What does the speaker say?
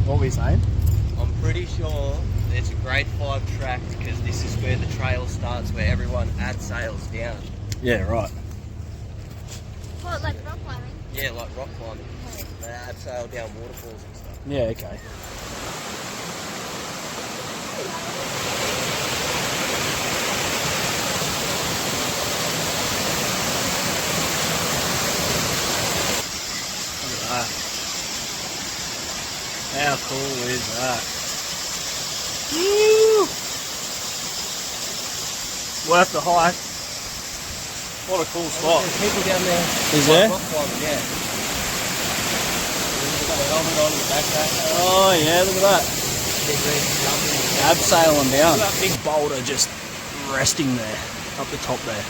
What were you saying? I'm pretty sure it's a grade 5 track because this is where the trail starts, where everyone abseils down. Yeah, right. What, like rock climbing? Yeah, like rock climbing. They abseil down waterfalls and stuff. Yeah, okay. Look at that. How cool is that? Woo! Worth the hike. What a cool spot. There's people down there. Is there? Rock climbing, yeah. They've got a helmet on in the backpack. Oh yeah, look at that. They're jumping. Abseiling down. Look at that big boulder just resting there, up the top there.